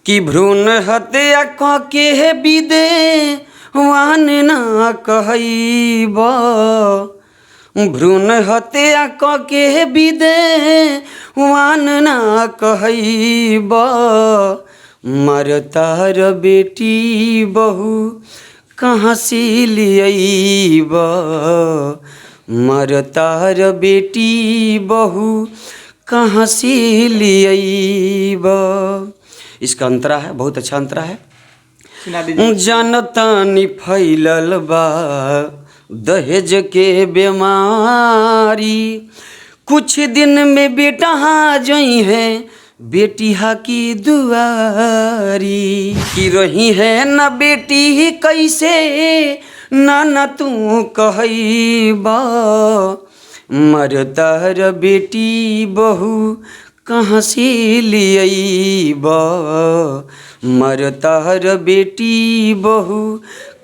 कि भ्रूण हत्या के विदे वान ना कहब, भ्रूण हत्या के विदे वान ना कहब, मरतार बेटी बहू कहाँ से लियब, मरतार बेटी बहू कहाँ से लियब। इसका अंतरा है, बहुत अच्छा अंतरा है। जनतानी फैलल बा दहेज के बीमारी, कुछ दिन में बेटा आ जाई है बेटी हा की दुआरी, की रही है न बेटी कैसे ना तू कहबा, मरतार बेटी बहू कहाँ से लियब, मरतार बेटी बहू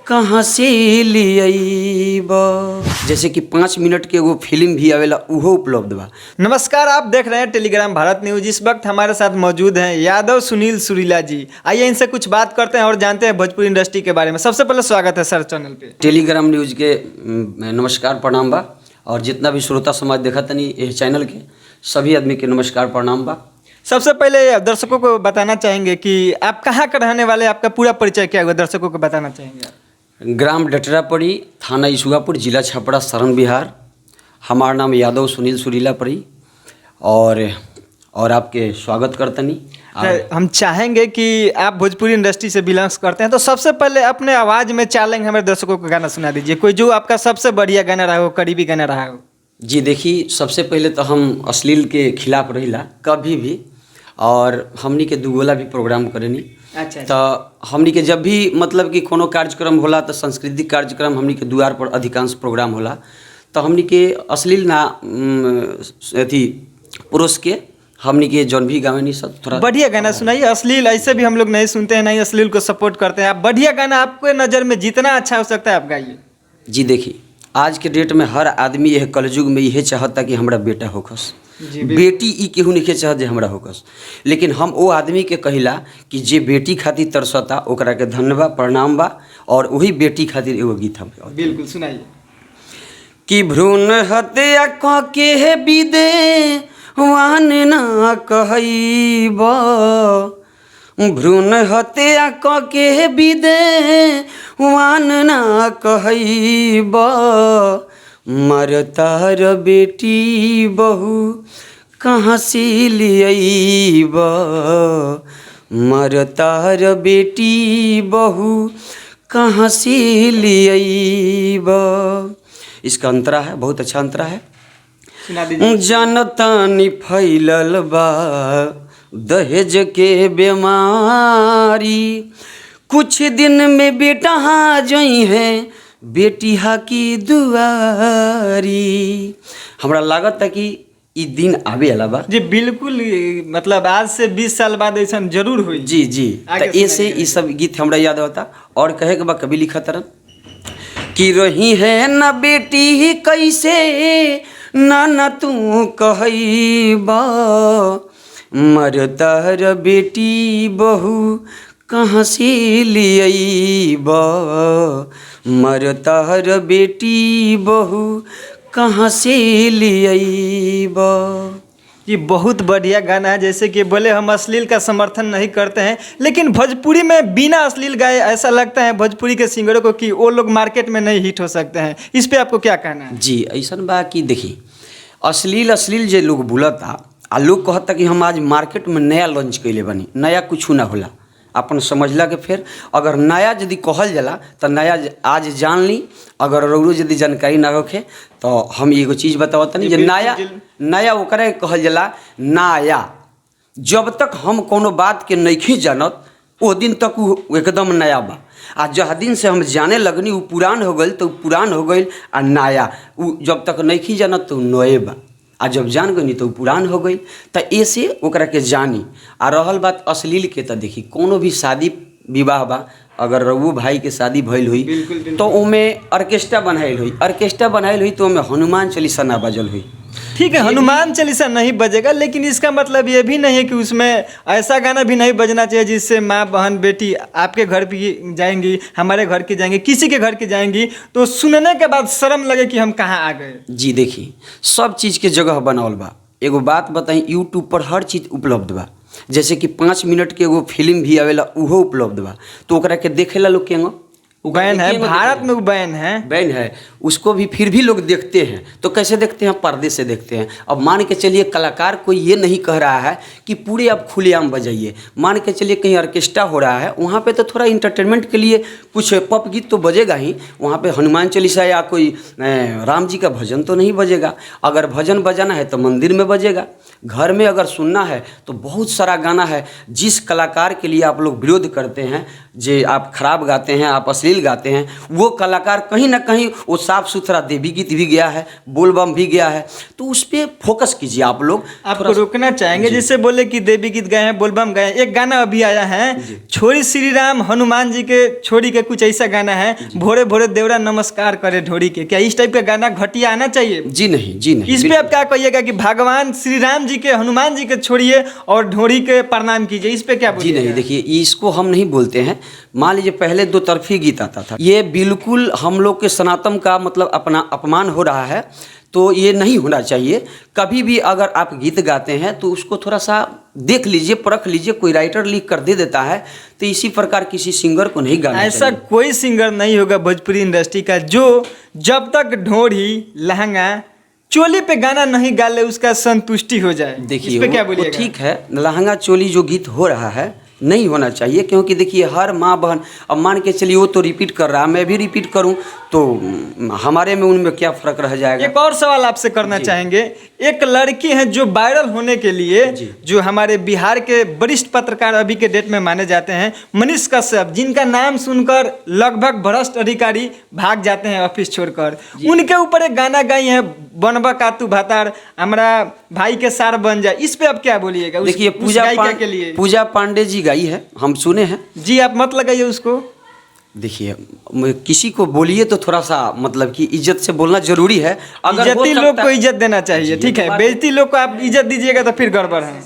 कहाँ से लियब। जैसे कि 5 मिनट के वो फिल्म भी आवेला उहो उपलब्ध बा। नमस्कार, आप देख रहे हैं टेलीग्राम भारत न्यूज। इस वक्त हमारे साथ मौजूद हैं यादव सुनील सुरीला जी। आइए इनसे कुछ बात करते हैं और जानते हैं भोजपुरी इंडस्ट्री के बारे में। सबसे पहले स्वागत है सर चैनल पे। टेलीग्राम न्यूज के नमस्कार प्रणाम बा, और जितना भी श्रोता समाज देखा तनी इस चैनल के सभी आदमी के नमस्कार प्रणाम बा। सबसे पहले दर्शकों को बताना चाहेंगे कि आप कहाँ का रहने वाले, आपका पूरा परिचय क्या हुआ, दर्शकों को बताना चाहेंगे। ग्राम डटरापड़ी, थाना इसुगापुर, जिला छपरा, शरण बिहार। हमारा नाम यादव सुनील सुरीला पड़ी, और आपके स्वागत करतनी। हम चाहेंगे कि आप भोजपुरी इंडस्ट्री से बिलोंग्स करते हैं, तो सबसे पहले अपने आवाज़ में चैलेंज हमारे दर्शकों को गाना सुना दीजिए, कोई जो आपका सबसे बढ़िया गाना रहा हो, करीबी गाना रहा हो। जी देखिए, सबसे पहले तो हम अश्लील के खिलाफ रहिला कभी भी, और हमनी के दुगोला भी प्रोग्राम करेनी। अच्छा। तो हमनी के जब भी मतलब कि कोनो कार्यक्रम होला तो सांस्कृतिक कार्यक्रम हमनी के द्वार पर अधिकांश प्रोग्राम होला, तो हमनी के अश्लील ना अथी पुरुष के हमनी के जौन भी गावेनी सब थोड़ा बढ़िया गाना सुनाइए। अश्लील ऐसे भी हम लोग नहीं सुनते हैं, नहीं अश्लील को सपोर्ट करते हैं। आप बढ़िया गाना आपके नज़र में जितना अच्छा हो सकता है आप गाइए। जी देखिए, आज के डेट में हर आदमी यह कलयुग में यह चाहता कि हमरा बेटा होखस, बेटी ई केहू नहीं चाहत जे हमरा होखस। लेकिन हम वो आदमी के कहिला कि जे बेटी खातिर तरसता ओकरा के धन्यवाद प्रणाम बा, और वही बेटी खातिर एगो गीत हम बिल्कुल सुनाइए। कि भ्रूण हत्या के विदे वान ना कहब, भ्रूण हत्या के विदे वान ना कहब, मरतार बेटी बहू कहाँ से लियब, मरतार बेटी बहू कहाँ से लियब। इसका अंतरा है, बहुत अच्छा अंतरा है। जनतानी फैलल बा दहेज के बीमारी, कुछ दिन में बेटा आ जाई है बेटी हा की दुआरी। हमरा लागत है कि ई दिन आवे वाला बा। जी बिल्कुल, मतलब आज से 20 साल बाद ऐसा जरूर हुई। जी जी, तो ऐसे ये सब गीत हमरा याद होता। और कहे के बा कभी लिखा तरन कि रही है न बेटी कैसे ना तू कहबा, मरतार बेटी बहू कहाँ से लियब, मरतार बेटी बहू कहाँ से लियब। ये बहुत बढ़िया गाना है। जैसे कि बोले हम अश्लील का समर्थन नहीं करते हैं, लेकिन भोजपुरी में बिना अश्लील गाए ऐसा लगता है भोजपुरी के सिंगरों को कि वो लोग मार्केट में नहीं हिट हो सकते हैं। इस पे आपको क्या कहना है? जी ऐसा बा कि देखिए, अश्लील जे लोग बोलता आ लोग कहता कि हम आज मार्केट में नया लॉन्च कैले बनी, नया कुछ ना होला, अपन समझला के फिर अगर नया यदि कहल जाला तो नया आज जान ली। अगर रउरो यदि जानकारी ना होखे तो हम एगो चीज़ बतावतनी जे नया ओकरा कहल जाला नया। जब तक हम कोनो बात के नहीं जानत वो दिन तक वो एकदम नया बा, आ जह दिन से हम जाने लगनी वो पुरान हो गई तो पुरान हो गई, आ नया वो जब तक नहीं जानत तो नए बा, आ जब जान गई तो पुरान हो गई। तो ऐसे ओकरा के जानी। आ रहल बात अश्लील के, तो देखी कोनो भी शादी विवाह बा, अगर रघु भाई के शादी भइल हुई तो उमें ऑर्केस्ट्रा बनाइल हुई, तो उमें हनुमान चालीसा ना बजल हुई, ठीक है, हनुमान चालीसा नहीं बजेगा, लेकिन इसका मतलब ये भी नहीं है कि उसमें ऐसा गाना भी नहीं बजना चाहिए जिससे माँ बहन बेटी आपके घर भी जाएंगी, हमारे घर की जाएंगी, किसी के घर की जाएंगी, तो सुनने के बाद शर्म लगे कि हम कहाँ आ गए। जी देखिए, सब चीज़ के जगह बनावल बा। एगो बात बताई, यूट्यूब पर हर चीज़ उपलब्ध बा। जैसे कि 5 मिनट के एगो फिल्म भी आवेला, उहो उपलब्ध बा। तो ओकरा के देखेला लोग केंगो बैन है, भारत में वो बैन है। बैन है, उसको भी फिर भी लोग देखते हैं। तो कैसे देखते हैं? पर्दे से देखते हैं। अब मान के चलिए कलाकार कोई ये नहीं कह रहा है कि पूरे आप खुलेआम बजाइए। मान के चलिए कहीं ऑर्केस्ट्रा हो रहा है, वहाँ पे तो थोड़ा इंटरटेनमेंट के लिए कुछ पॉप गीत तो बजेगा ही। वहाँ पे हनुमान चालीसा या कोई राम जी का भजन तो नहीं बजेगा। अगर भजन बजाना है तो मंदिर में बजेगा। घर में अगर सुनना है तो बहुत सारा गाना है। जिस कलाकार के लिए आप लोग विरोध करते हैं, जे आप खराब गाते हैं, आप अश्लील गाते हैं, वो कलाकार कहीं ना कहीं वो साफ सुथरा देवी गीत भी गया है, बोलबम भी गया है। तो उस पर फोकस कीजिए आप लोग। आपको रोकना चाहेंगे, जिससे बोले कि देवी गीत गाए हैं, बोलबम गाए हैं। एक गाना अभी आया है, छोरी श्री राम हनुमान जी के छोड़ी के, कुछ ऐसा गाना है, भोरे भोरे देवरा नमस्कार करे ढोरी के। क्या इस टाइप का गाना घटिया आना चाहिए? जी नहीं, जी नहीं। इस पे आप क्या कहिएगा कि भगवान श्री राम जी के, हनुमान जी के छोड़िए और ढोरी के प्रणाम कीजिए, इस पे क्या बोलिएगा? जी नहीं, देखिए इसको हम नहीं बोलते हैं। मान लीजिए पहले दो तरफी गीत आता था, ये बिल्कुल हम लोग के सनातन का मतलब अपना अपमान हो रहा है। तो ये नहीं होना चाहिए। कभी भी अगर आप गीत गाते हैं तो उसको थोड़ा सा देख लीजिए, परख लीजिए। कोई राइटर लिख कर दे देता है, तो इसी प्रकार किसी सिंगर को नहीं गाना ऐसा चाहिए। कोई सिंगर नहीं होगा भोजपुरी इंडस्ट्री का जो जब तक ढोरी लहंगा चोली पे गाना नहीं गा ले उसका संतुष्टि हो जाए। देखिए इस पे क्या वो बोलिएगा? ठीक है, लहंगा चोली जो गीत हो रहा है नहीं होना चाहिए। क्योंकि देखिए हर माँ बहन, अब मान के चलिए वो तो रिपीट कर रहा है, मैं भी रिपीट करूं तो हमारे में उनमें क्या फ़र्क रह जाएगा। एक और सवाल आपसे करना चाहेंगे। एक लड़की है जो वायरल होने के लिए, जो हमारे बिहार के वरिष्ठ पत्रकार अभी के डेट में माने जाते हैं, मनीष कश्यप, जिनका नाम सुनकर लगभग भ्रष्ट अधिकारी भाग जाते हैं ऑफिस छोड़कर, उनके ऊपर एक गाना गाई है, बनबा कातू भातार हमारा भाई के सार बन जाए। इस पे आप क्या बोलिएगा? देखिए पूजा पांडे जी गाई है, हम सुने हैं। जी आप मत लगाइए उसको। देखिए किसी को बोलिए तो थोड़ा सा मतलब कि इज्जत से बोलना जरूरी है। अगर इज्जती लोग को इज्जत देना चाहिए, ठीक है। बेइज्जती लोग को आप इज्जत दीजिएगा तो फिर गड़बड़ है।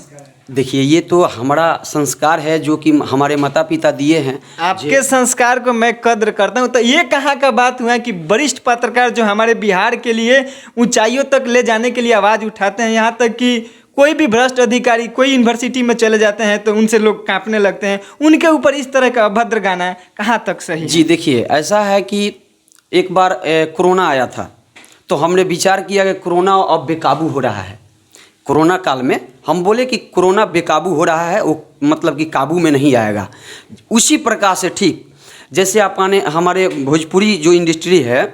देखिए ये तो हमारा संस्कार है जो कि हमारे माता पिता दिए हैं। आपके संस्कार को मैं कद्र करता हूँ। तो ये कहाँ का बात हुआ कि वरिष्ठ पत्रकार जो हमारे बिहार के लिए ऊंचाइयों तक ले जाने के लिए आवाज़ उठाते हैं, यहाँ तक कि कोई भी भ्रष्ट अधिकारी कोई यूनिवर्सिटी में चले जाते हैं तो उनसे लोग कांपने लगते हैं, उनके ऊपर इस तरह का अभद्र गाना कहाँ तक सही है? जी देखिए ऐसा है कि एक बार कोरोना आया था, तो हमने विचार किया कि कोरोना अब बेकाबू हो रहा है। कोरोना काल में हम बोले कि कोरोना बेकाबू हो रहा है, वो मतलब कि काबू में नहीं आएगा। उसी प्रकार से ठीक जैसे आपने हमारे भोजपुरी जो इंडस्ट्री है,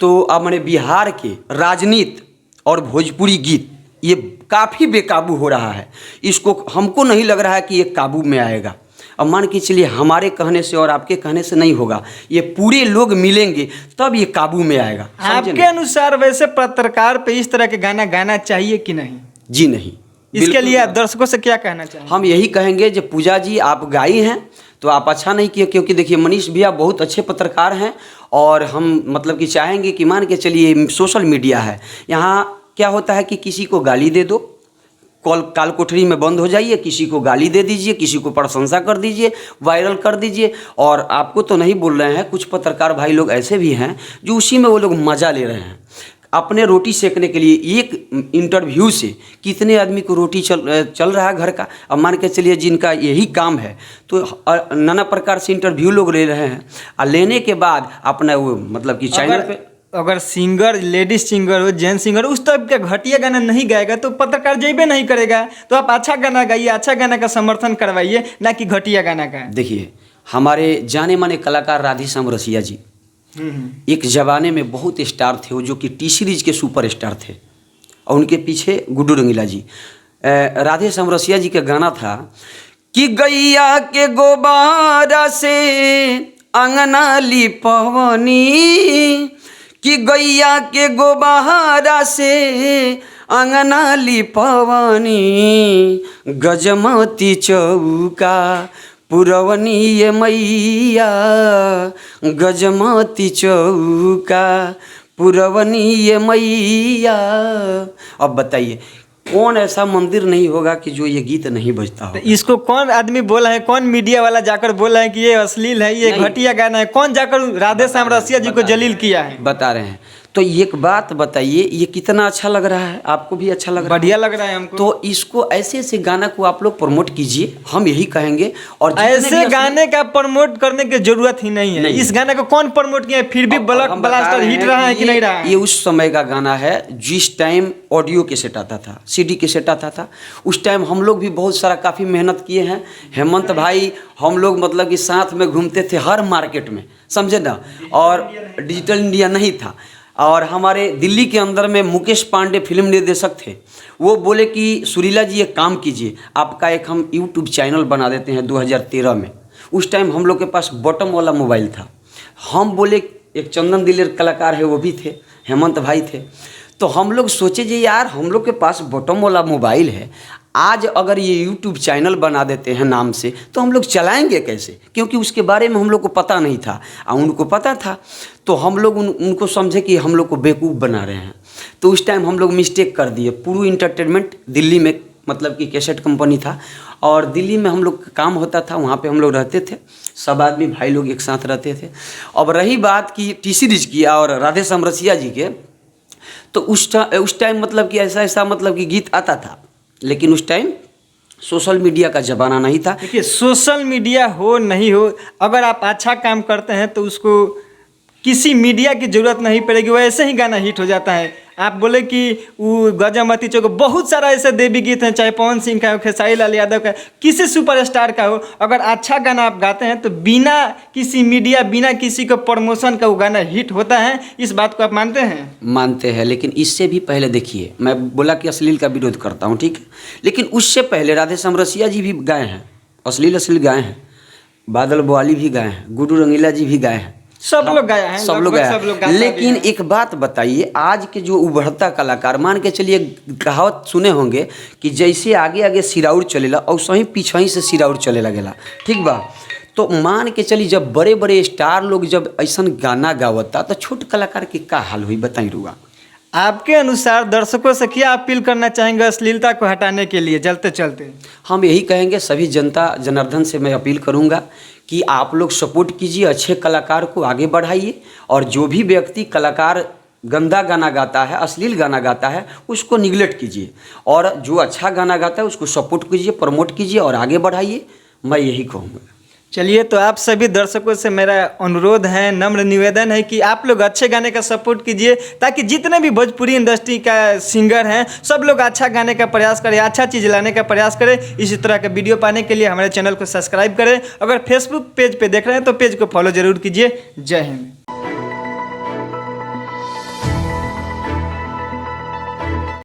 तो हमारे बिहार के राजनीति और भोजपुरी गीत ये काफ़ी बेकाबू हो रहा है। इसको हमको नहीं लग रहा है कि ये काबू में आएगा। अब मान के चलिए हमारे कहने से और आपके कहने से नहीं होगा, ये पूरे लोग मिलेंगे तब ये काबू में आएगा। आपके अनुसार वैसे पत्रकार पे इस तरह के गाना गाना चाहिए कि नहीं? जी नहीं। इसके लिए आप दर्शकों से क्या कहना चाहेंगे? हम यही कहेंगे जो पूजा जी आप गाई हैं तो आप अच्छा नहीं किए, क्योंकि देखिए मनीष भैया बहुत अच्छे पत्रकार हैं। और हम मतलब कि चाहेंगे कि मान के चलिए सोशल मीडिया है, यहाँ क्या होता है कि किसी को गाली दे दो, काल कोठरी में बंद हो जाइए, किसी को गाली दे दीजिए, किसी को प्रशंसा कर दीजिए, वायरल कर दीजिए। और आपको तो नहीं बोल रहे हैं, कुछ पत्रकार भाई लोग ऐसे भी हैं जो उसी में वो लोग मज़ा ले रहे हैं अपने रोटी सेकने के लिए। एक इंटरव्यू से कितने आदमी को रोटी चल रहा है घर का। अब मान के चलिए जिनका यही काम है तो नाना प्रकार से इंटरव्यू लोग ले रहे हैं, और लेने के बाद अपना वो मतलब कि चैनल पे अगर सिंगर, लेडीज सिंगर हो, जेंट्स सिंगर, उस टाइप का घटिया गाना नहीं गाएगा तो पत्रकार जेबे नहीं करेगा। तो आप अच्छा गाना गाइए, अच्छा गाना का समर्थन करवाइए, ना कि घटिया गाना का। देखिए हमारे जाने माने कलाकार राधेश्याम रसिया जी एक ज़माने में बहुत स्टार थे, वो जो कि टी सीरीज के सुपर स्टार थे, और उनके पीछे गुड्डू रंगीला जी। राधेश्याम रसिया जी का गाना था कि गैया के गोबारा से अंगना लिपवनी, कि गैया के गोबारा से अंगना लिपवनी, गजमती चौका पुरवनी ये मैया, गजमती चौका पुरवनी ये मैया। अब बताइए कौन ऐसा मंदिर नहीं होगा कि जो ये गीत नहीं बजता तो हो। इसको कौन आदमी बोला है, कौन मीडिया वाला जाकर बोला है कि ये अश्लील है, ये नहीं। घटिया गाना है? कौन जाकर राधे श्याम रसिया जी को जलील किया है? बता रहे हैं। तो एक बात बताइए, ये कितना अच्छा लग रहा है? आपको भी अच्छा लग रहा है? बढ़िया लग रहा है हमको। तो इसको ऐसे ऐसे गाना को आप लोग प्रमोट कीजिए, हम यही कहेंगे। और जितने ऐसे भी गाने का प्रमोट करने की जरूरत ही नहीं है। नहीं इस गाने को कौन प्रमोट किया है? फिर भी अब हम बता ब्लास्टर रहे हिट हैं रहा है कि नहीं रहा ये है? उस समय का गाना है जिस टाइम ऑडियो कैसेट आता था, सीडी कैसेट आता था। उस टाइम हम लोग भी बहुत सारा काफ़ी मेहनत किए हैं। हेमंत भाई हम लोग मतलब कि साथ में घूमते थे हर मार्केट में, समझे ना। और डिजिटल इंडिया नहीं था। और हमारे दिल्ली के अंदर में मुकेश पांडे फिल्म निर्देशक थे। वो बोले कि सुरीला जी एक काम कीजिए, आपका एक हम यूट्यूब चैनल बना देते हैं 2013 में। उस टाइम हम लोग के पास बॉटम वाला मोबाइल था। हम बोले, एक चंदन दिलेर कलाकार है वो भी थे, हेमंत भाई थे। तो हम लोग सोचे जी यार हम लोग के पास बॉटम वाला मोबाइल है, आज अगर ये यूट्यूब चैनल बना देते हैं नाम से तो हम लोग चलाएंगे कैसे? क्योंकि उसके बारे में हम लोग को पता नहीं था और उनको पता था। तो हम लोग उनको समझे कि हम लोग को बेवकूफ़ बना रहे हैं। तो उस टाइम हम लोग मिस्टेक कर दिए। पुरू इंटरटेनमेंट दिल्ली में मतलब कि कैसेट कंपनी था और दिल्ली में हम लोग का काम होता था, वहाँ पे हम लोग रहते थे, सब आदमी भाई लोग एक साथ रहते थे। अब रही बात कि टी सीरीज की और राधे श्याम रसिया जी के, तो उस टाइम मतलब कि ऐसा ऐसा मतलब कि गीत आता था, लेकिन उस टाइम सोशल मीडिया का ज़माना नहीं था। देखिए, सोशल मीडिया हो नहीं हो, अगर आप अच्छा काम करते हैं तो उसको किसी मीडिया की ज़रूरत नहीं पड़ेगी, वो ऐसे ही गाना हिट हो जाता है। आप बोले कि वो गजमती चौक, बहुत सारा ऐसे देवी गीत हैं, चाहे पवन सिंह का हो, खेसारी लाल यादव का, किसी सुपरस्टार का हो, अगर अच्छा गाना आप गाते हैं तो बिना किसी मीडिया, बिना किसी को प्रमोशन का वो गाना हिट होता है। इस बात को आप मानते हैं? मानते हैं, लेकिन इससे भी पहले देखिए, मैं बोला कि अश्लील का विरोध करता हूँ, ठीक है, लेकिन उससे पहले राधे श्याम रसिया जी भी गाए हैं, अश्लील गाए हैं, बादल बवाली भी गाए हैं, गुड्डू रंगीला जी भी गाए हैं, सब लोग गाया है, सब लोग गाया। लेकिन एक बात बताइए, आज के जो उभरता कलाकार, मान के चलिए कहावत सुने होंगे कि जैसे आगे आगे सिराउर चलेला और सही पीछे से सिराउर चले लगेला, ठीक बा। तो मान के चली जब बड़े बड़े स्टार लोग जब ऐसा गाना गावता तो छोट कलाकार की का हाल हुई, बताई रुआ। आपके अनुसार दर्शकों से क्या अपील करना चाहेंगे अश्लीलता को हटाने के लिए चलते चलते? हम यही कहेंगे, सभी जनता जनार्दन से मैं अपील करूंगा कि आप लोग सपोर्ट कीजिए, अच्छे कलाकार को आगे बढ़ाइए। और जो भी व्यक्ति कलाकार गंदा गाना गाता है, अश्लील गाना गाता है, उसको निगलेक्ट कीजिए। और जो अच्छा गाना गाता है उसको सपोर्ट कीजिए, प्रमोट कीजिए और आगे बढ़ाइए। मैं यही कहूँगा। चलिए, तो आप सभी दर्शकों से मेरा अनुरोध है, नम्र निवेदन है कि आप लोग अच्छे गाने का सपोर्ट कीजिए, ताकि जितने भी भोजपुरी इंडस्ट्री का सिंगर हैं सब लोग अच्छा गाने का प्रयास करें, अच्छा चीज़ लाने का प्रयास करें। इसी तरह का वीडियो पाने के लिए हमारे चैनल को सब्सक्राइब करें। अगर फेसबुक पेज पे देख रहे हैं तो पेज को फॉलो जरूर कीजिए। जय हिंद।